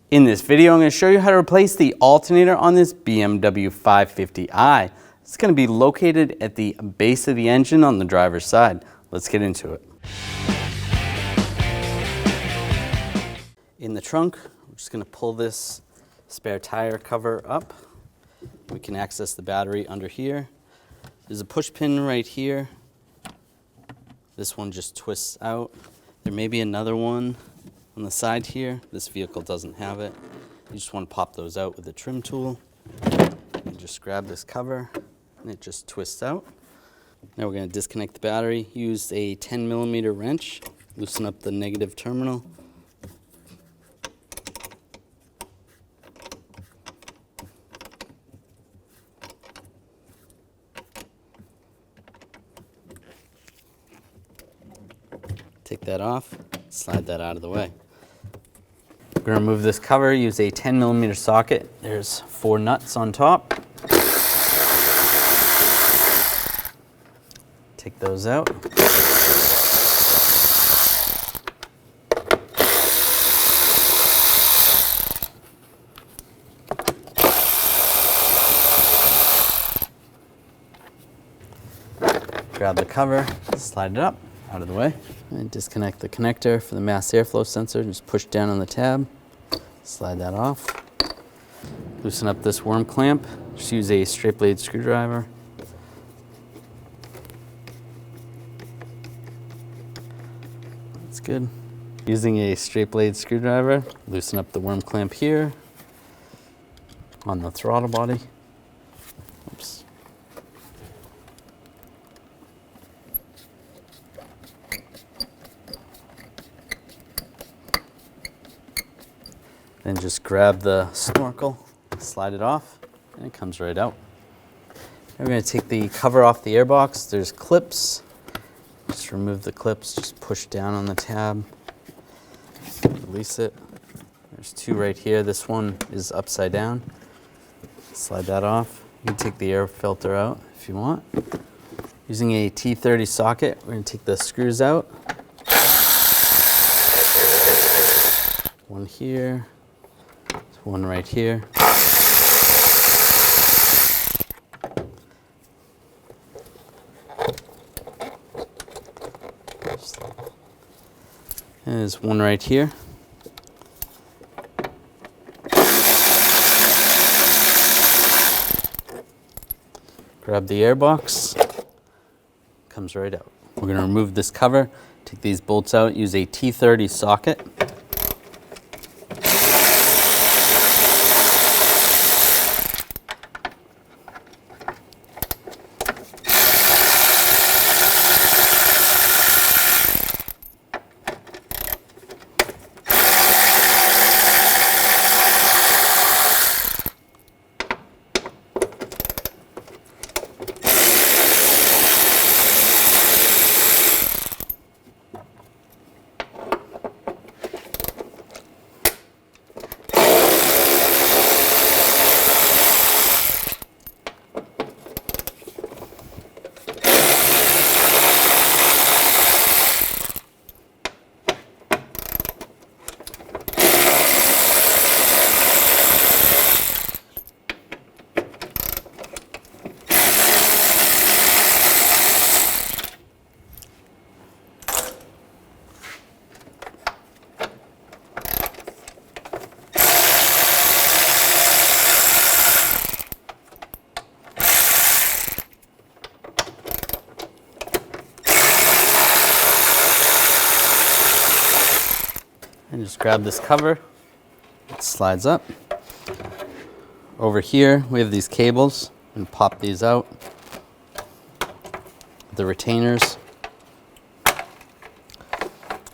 In this video, I'm going to show you how to replace the alternator on this BMW 550i. It's going to be located at the base of the engine on the driver's side. Let's get into it. In the trunk, we're just going to pull this spare tire cover up. We can access the battery under here. There's a push pin right here. This one just twists out. There may be another one on the side here. This vehicle doesn't have it. You just want to pop those out with a trim tool. And just grab this cover and it just twists out. Now we're going to disconnect the battery. Use a 10mm wrench. Loosen up the negative terminal. Take that off, slide that out of the way. We're going to remove this cover, use a 10mm socket. There's 4 nuts on top. Take those out. Grab the cover, slide it up, out of the way. And disconnect the connector for the mass airflow sensor. Just push down on the tab, slide that off. Loosen up this worm clamp. Just use a straight blade screwdriver. That's good. Using a straight blade screwdriver, loosen up the worm clamp here on the throttle body. Oops. Then just grab the snorkel, slide it off, and it comes right out. We're going to take the cover off the airbox. There's clips. Just remove the clips, just push down on the tab, release it. There's 2 right here. This one is upside down. Slide that off. You can take the air filter out if you want. Using a T30 socket, we're going to take the screws out. One here. One right here. And there's one right here. Grab the airbox. Comes right out. We're going to remove this cover. Take these bolts out. Use a T30 socket. And just grab this cover, it slides up. Over here, we have these cables, and pop these out. The retainers. And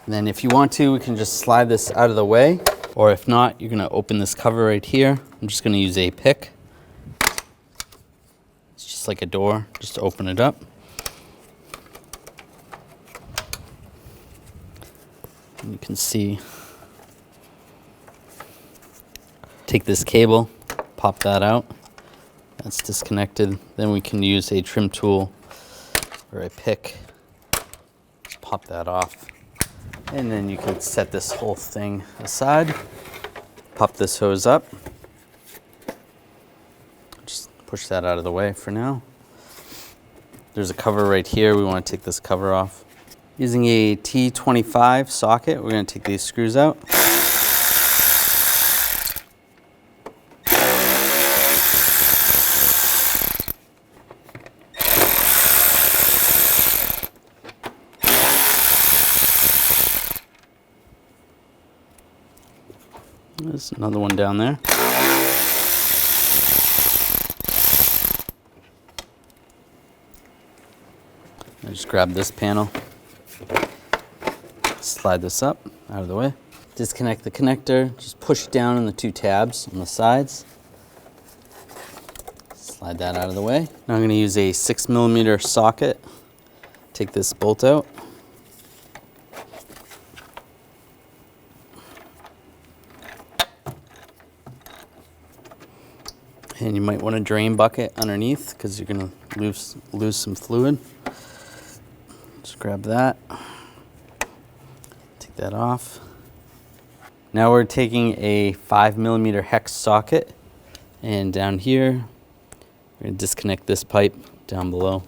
then if you want to, we can just slide this out of the way, or if not, you're gonna open this cover right here. I'm just gonna use a pick. It's just like a door, just open it up. And you can see, take this cable, pop that out. That's disconnected. Then we can use a trim tool or a pick, pop that off. And then you can set this whole thing aside. Pop this hose up. Just push that out of the way for now. There's a cover right here. We want to take this cover off. Using a T25 socket, we're going to take these screws out. There's another one down there. I just grab this panel, slide this up out of the way, disconnect the connector, just push down on the two tabs on the sides, slide that out of the way. Now I'm going to use a 6mm socket, take this bolt out. And you might want a drain bucket underneath because you're going to lose some fluid. Just grab that, take that off. Now we're taking a 5mm hex socket, and down here, we're going to disconnect this pipe down below.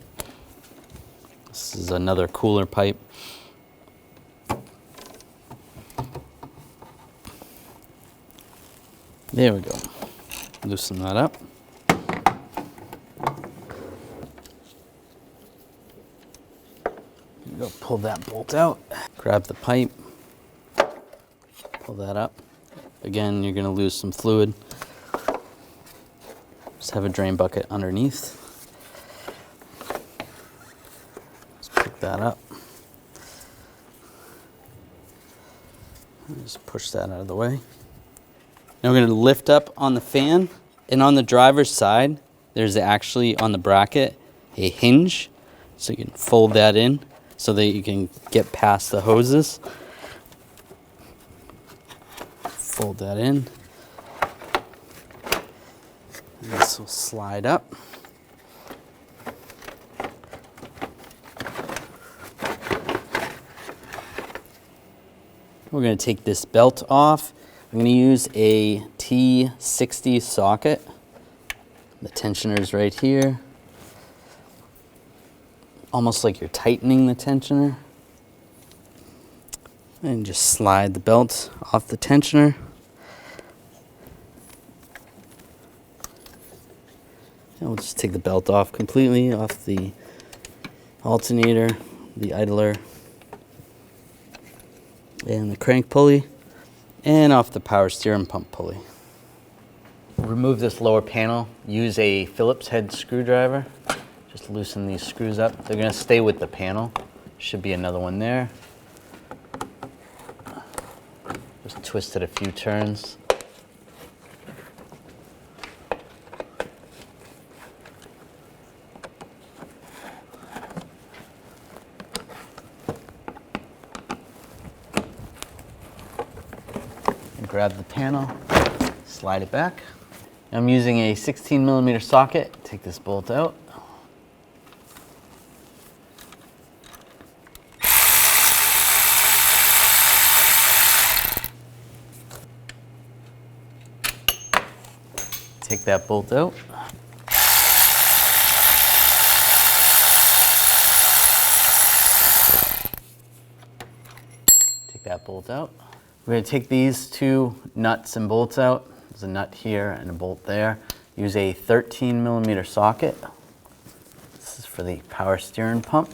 This is another cooler pipe. There we go. Loosen that up. Go pull that bolt out. Grab the pipe. Pull that up. Again, you're going to lose some fluid. Just have a drain bucket underneath. Just pick that up. Just push that out of the way. Now we're going to lift up on the fan, and on the driver's side, there's actually on the bracket a hinge, so you can fold that in so that you can get past the hoses. Fold that in. And this will slide up. We're going to take this belt off. I'm going to use a T60 socket. The tensioner is right here. Almost like you're tightening the tensioner. And just slide the belt off the tensioner. And we'll just take the belt off completely, off the alternator, the idler, and the crank pulley, and off the power steering pump pulley. Remove this lower panel. Use a Phillips head screwdriver. Just loosen these screws up. They're going to stay with the panel. Should be another one there. Just twist it a few turns. And grab the panel, slide it back. I'm using a 16mm socket. Take this bolt out. Take that bolt out. Take that bolt out. We're going to take these two nuts and bolts out. There's a nut here and a bolt there. Use a 13mm socket. This is for the power steering pump.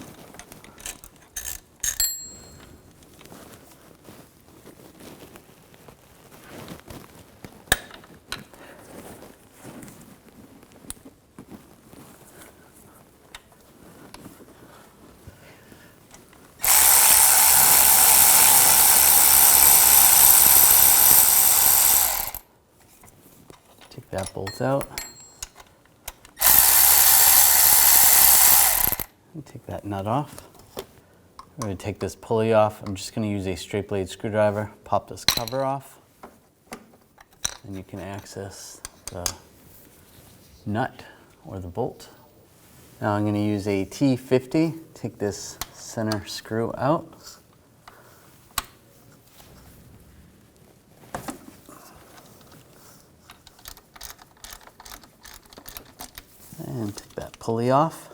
Take that bolt out. And take that nut off. We're going to take this pulley off. I'm just going to use a straight blade screwdriver, pop this cover off, and you can access the nut or the bolt. Now I'm going to use a T50, take this center screw out. And take that pulley off.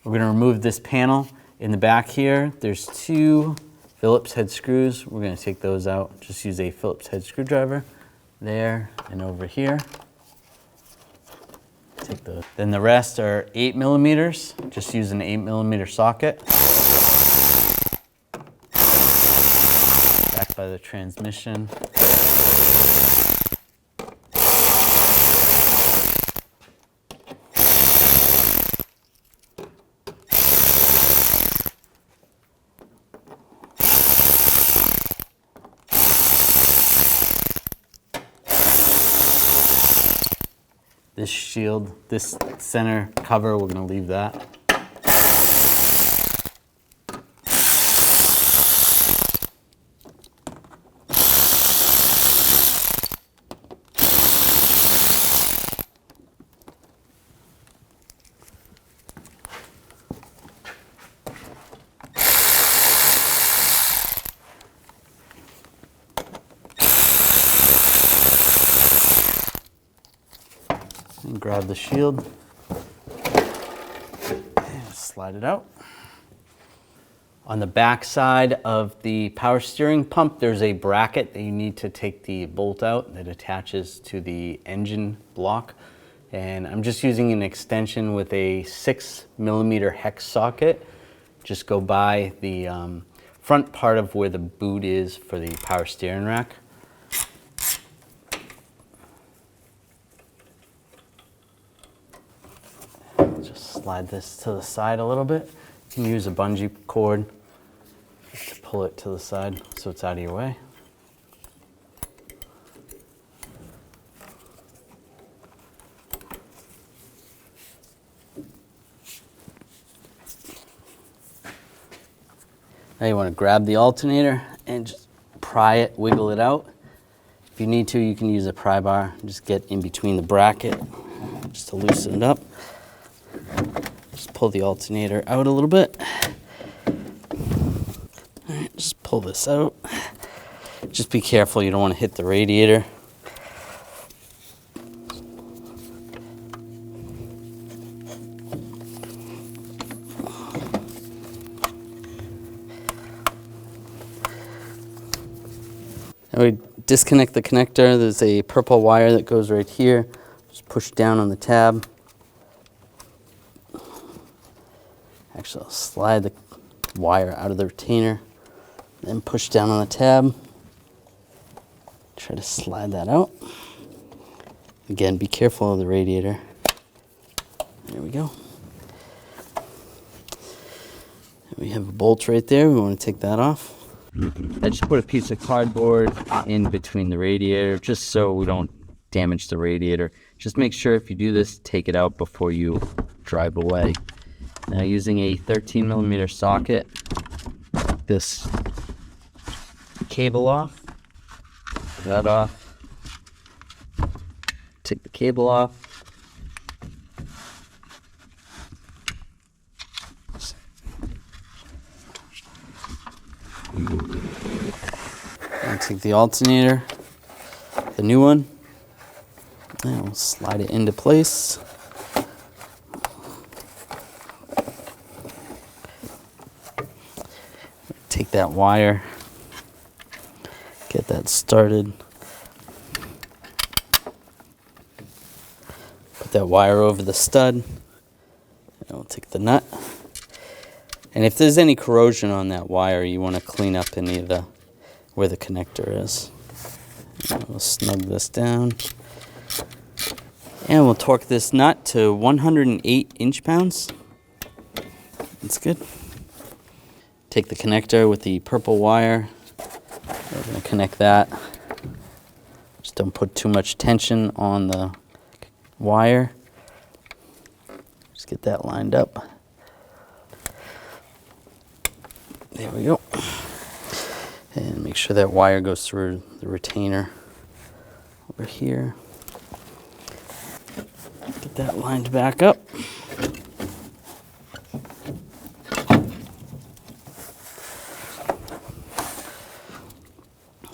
We're going to remove this panel. In the back here, there's 2 Phillips head screws. We're going to take those out. Just use a Phillips head screwdriver there and over here. Take those. Then the rest are 8mm. Just use an 8mm socket. Back by the transmission. This shield, this center cover, we're going to leave that. And grab the shield and slide it out. On the back side of the power steering pump, there's a bracket that you need to take the bolt out that attaches to the engine block. And I'm just using an extension with a 6mm hex socket. Just go by the front part of where the boot is for the power steering rack. Just slide this to the side a little bit. You can use a bungee cord to pull it to the side so it's out of your way. Now you want to grab the alternator and just pry it, wiggle it out. If you need to, you can use a pry bar. Just get in between the bracket just to loosen it up. Just pull the alternator out a little bit. All right, just pull this out. Just be careful, you don't want to hit the radiator. Now we disconnect the connector. There's a purple wire that goes right here. Just push down on the tab. Actually, I'll slide the wire out of the retainer, then push down on the tab. Try to slide that out. Again, be careful of the radiator. There we go. And we have a bolt right there. We want to take that off. I just put a piece of cardboard in between the radiator just so we don't damage the radiator. Just make sure if you do this, take it out before you drive away. Now using a 13mm socket, this cable off, that off, take the cable off, and take the alternator, the new one, and we'll slide it into place. Take that wire, get that started. Put that wire over the stud, and we'll take the nut. And if there's any corrosion on that wire, you want to clean up any of the where the connector is. And we'll snug this down. And we'll torque this nut to 108 inch-pounds. That's good. Take the connector with the purple wire. We're going to connect that. Just don't put too much tension on the wire. Just get that lined up. There we go. And make sure that wire goes through the retainer over here. Get that lined back up.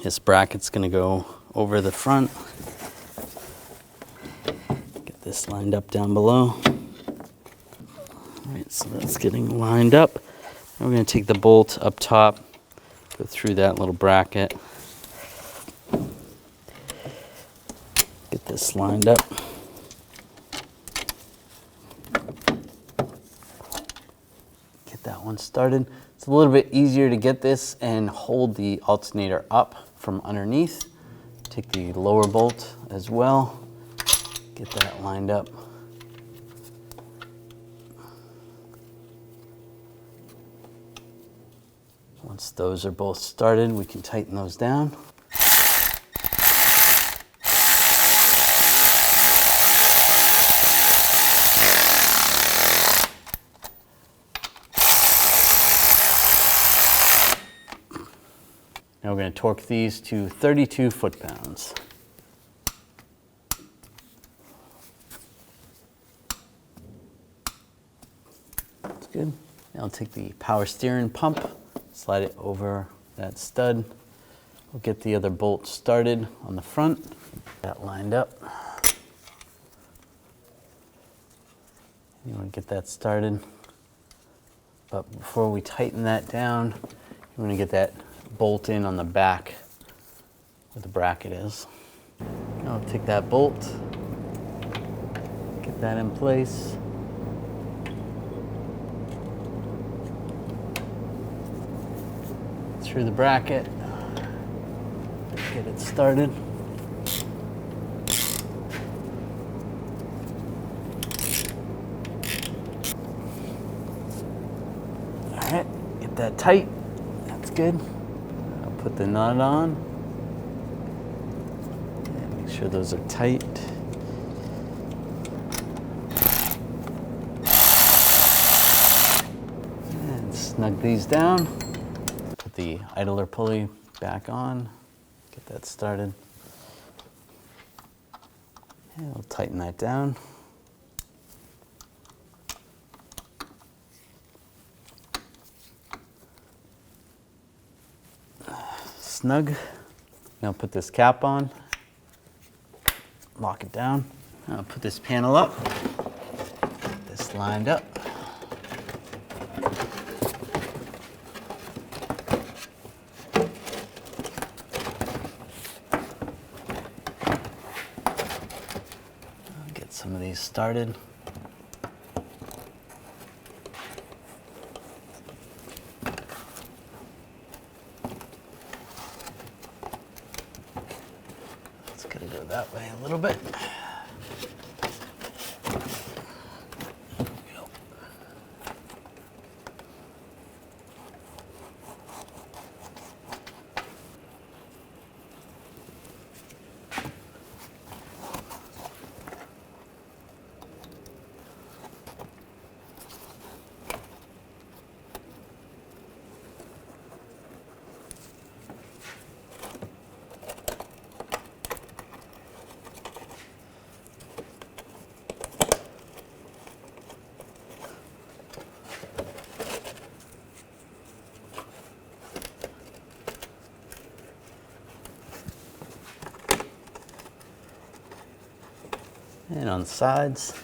This bracket's going to go over the front. Get this lined up down below. So that's getting lined up. And we're going to take the bolt up top, go through that little bracket. Get this lined up. Get that one started. It's a little bit easier to get this and hold the alternator up from underneath. Take the lower bolt as well. Get that lined up. Once those are both started, we can tighten those down. Now we're going to torque these to 32 foot-pounds. That's good. Now I'll take the power steering pump, slide it over that stud. We'll get the other bolt started on the front. That lined up. You want to get that started. But before we tighten that down, you want to get that bolt in on the back where the bracket is. I'll take that bolt, get that in place. Through the bracket, get it started. All right, get that tight, that's good. Put the nut on, and make sure those are tight. And snug these down. Put the idler pulley back on, get that started. And we'll tighten that down. Snug. Now put this cap on, lock it down. I'll put this panel up, get this lined up. I'll get some of these started. Gotta go that way a little bit. There we go. And on the sides.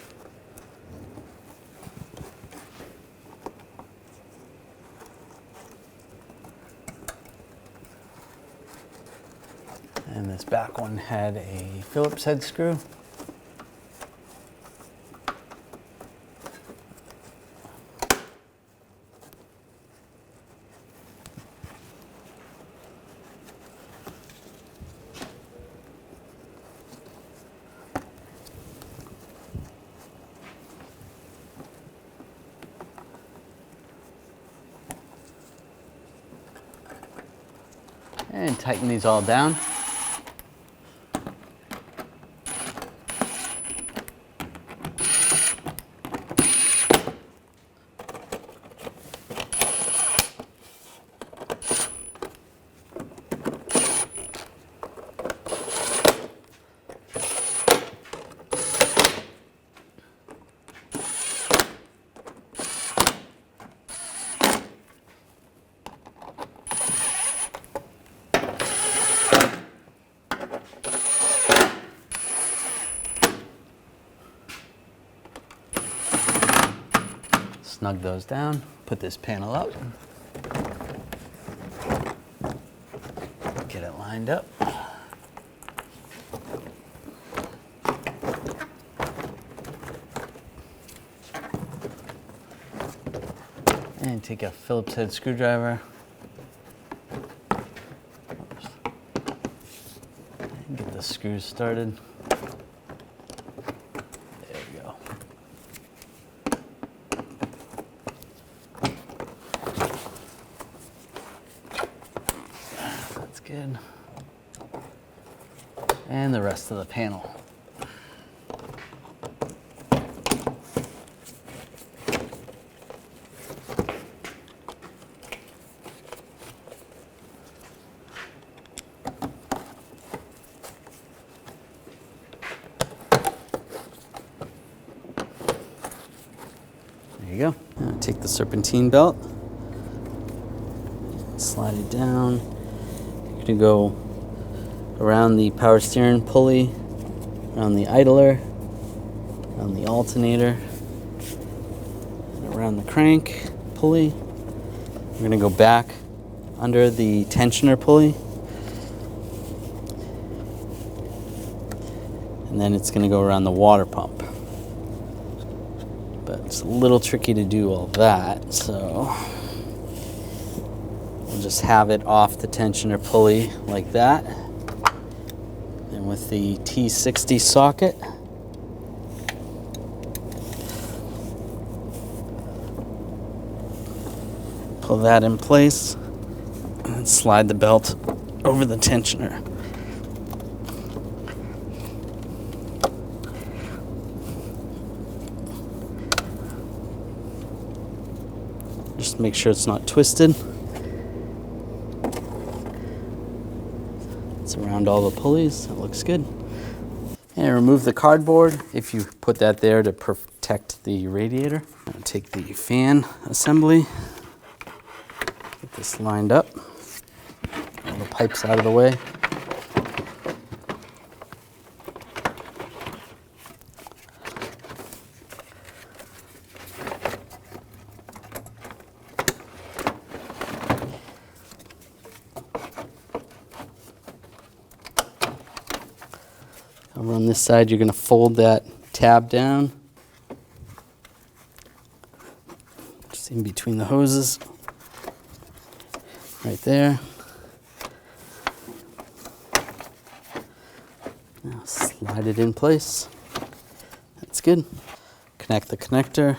And this back one had a Phillips head screw. And tighten these all down. snug those down, put this panel up, get it lined up. And take a Phillips head screwdriver. And get the screws started. There we go. That's good. And the rest of the panel. There you go. Now take the serpentine belt, slide it down. You're gonna go around the power steering pulley, around the idler, around the alternator, and around the crank pulley. We're gonna go back under the tensioner pulley. And then it's gonna go around the water pump. But it's a little tricky to do all that, so we'll just have it off the tensioner pulley like that. And with the T60 socket, pull that in place and slide the belt over the tensioner. Just make sure it's not twisted. It's around all the pulleys. That looks good. And remove the cardboard if you put that there to protect the radiator. I'll take the fan assembly. Get this lined up. All the pipes out of the way. Over on this side, you're going to fold that tab down, just in between the hoses, right there. Now slide it in place. That's good. Connect the connector,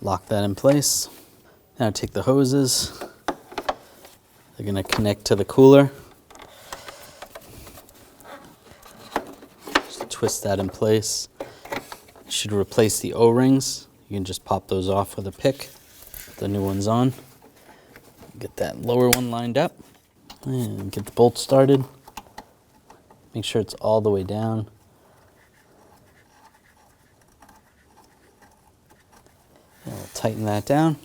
lock that in place. Now take the hoses. They're going to connect to the cooler. Twist that in place. You should replace the O-rings. You can just pop those off with a pick. Put the new ones on. Get that lower one lined up. And get the bolt started. Make sure it's all the way down. And we'll tighten that down.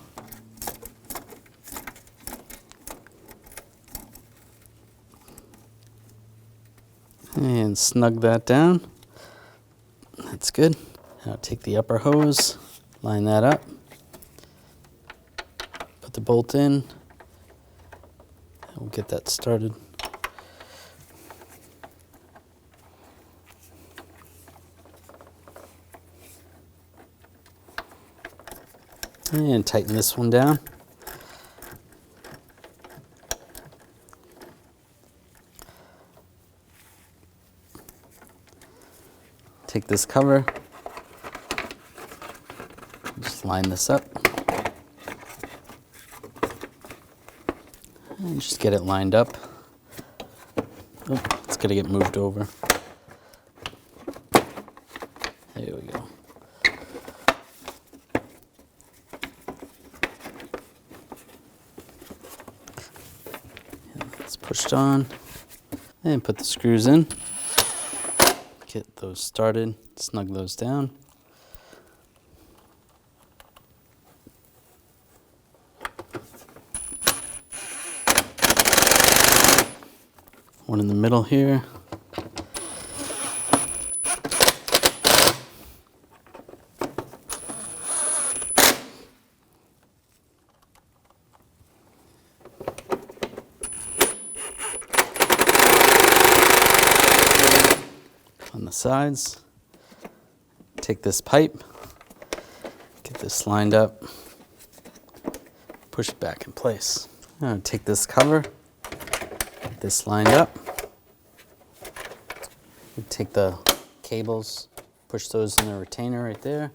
And snug that down. That's good. Now take the upper hose, line that up, put the bolt in, and we'll get that started. And tighten this one down. Take this cover, just line this up, and just get it lined up. Oh, it's gonna get moved over. There we go. And it's pushed on, and put the screws in. Get those started, snug those down. One in the middle here. on the sides. Take this pipe, get this lined up, push it back in place. I'm going to take this cover, get this lined up, take the cables, push those in the retainer right there.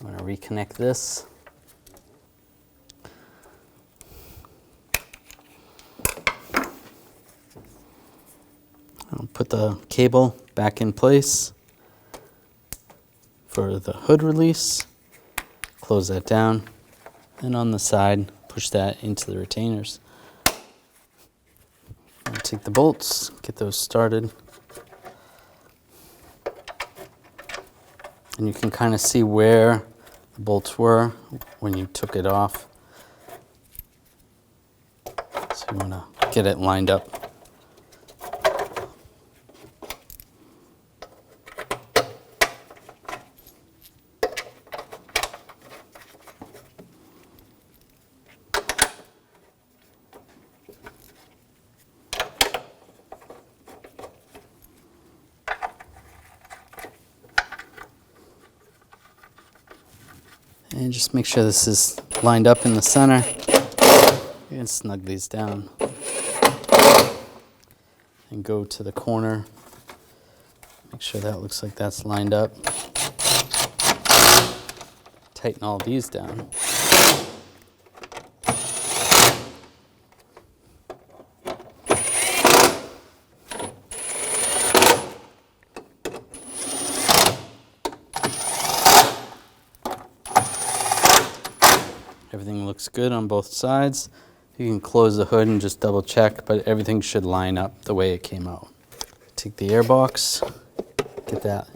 I'm going to reconnect this. I'll put the cable back in place for the hood release. Close that down. And on the side, push that into the retainers. I'll take the bolts, get those started. And you can kind of see where the bolts were when you took it off. So you want to get it lined up. And just make sure this is lined up in the center. You can snug these down. And go to the corner. Make sure that looks like that's lined up. Tighten all these down. Everything looks good on both sides. You can close the hood and just double check, but everything should line up the way it came out. Take the airbox, get that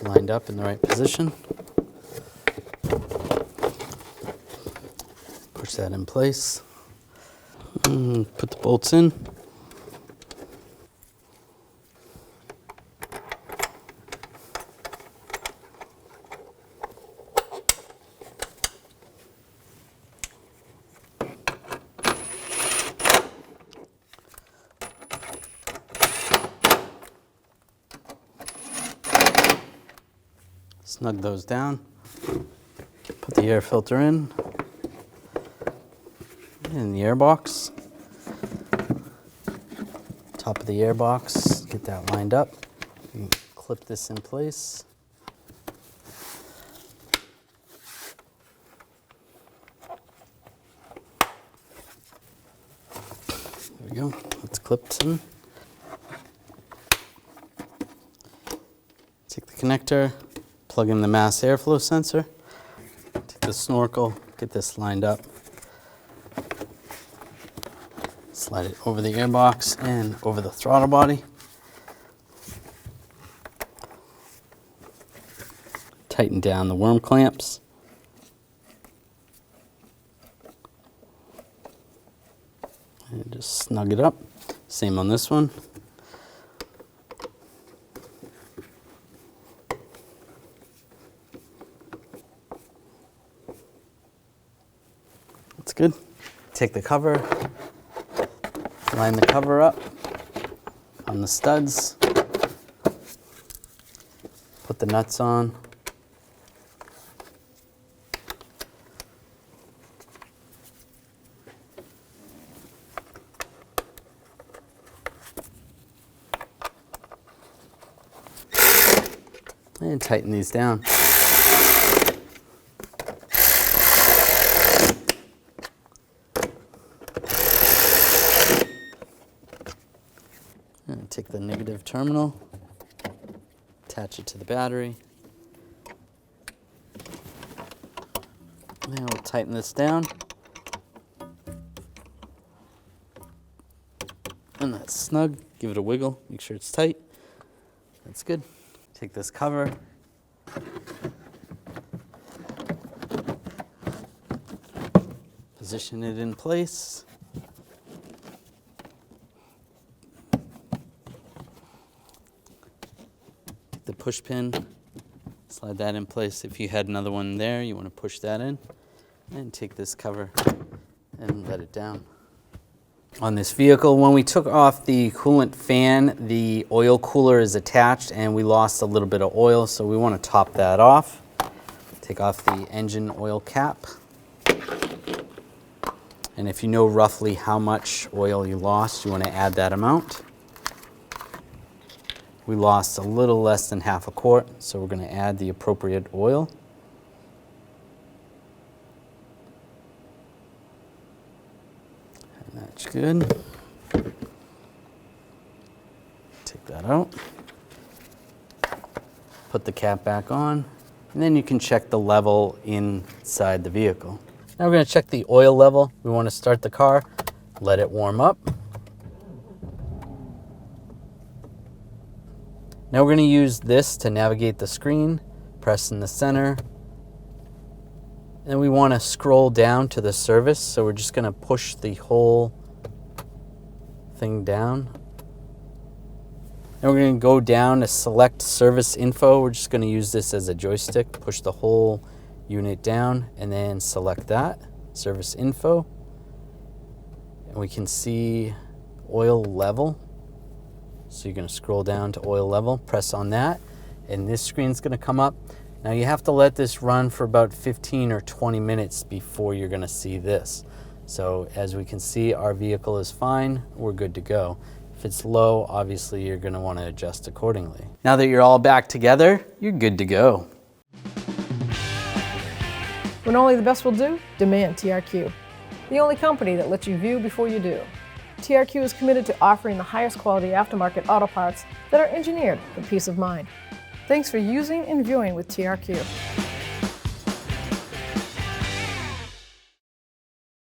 lined up in the right position. Push that in place. Put the bolts in. Snug those down, put the air filter in the airbox, top of the airbox, get that lined up, you can clip this in place. There we go, that's clipped in. Take the connector, plug in the mass airflow sensor, take the snorkel, get this lined up, slide it over the airbox and over the throttle body. Tighten down the worm clamps. And just snug it up. Same on this one. That's good. Take the cover, line the cover up on the studs, put the nuts on, and tighten these down. And take the negative terminal, attach it to the battery. Now we'll tighten this down. And that's snug. Give it a wiggle, make sure it's tight. That's good. Take this cover. Position it in place. Take the push pin, slide that in place. If you had another one there, you want to push that in. And take this cover and let it down. on this vehicle. When we took off the coolant fan, the oil cooler is attached and we lost a little bit of oil, so we want to top that off. Take off the engine oil cap. And if you know roughly how much oil you lost, you want to add that amount. We lost a little less than half a quart, so we're going to add the appropriate oil. And that's good. Take that out. Put the cap back on, and then you can check the level inside the vehicle. Now we're going to check the oil level. We want to start the car, let it warm up. Now we're going to use this to navigate the screen, press in the center. And we want to scroll down to the service, so we're just going to push the whole thing down. And we're going to go down to select service info. We're just going to use this as a joystick, push the whole unit down and then select that, service info. And we can see oil level. So you're going to scroll down to oil level, press on that, and this screen's going to come up. Now you have to let this run for about 15 or 20 minutes before you're going to see this. So as we can see, our vehicle is fine, we're good to go. If it's low, obviously you're going to want to adjust accordingly. Now that you're all back together, you're good to go. When only the best will do, demand TRQ. The only company that lets you view before you do. TRQ is committed to offering the highest quality aftermarket auto parts that are engineered for peace of mind. Thanks for using and viewing with TRQ.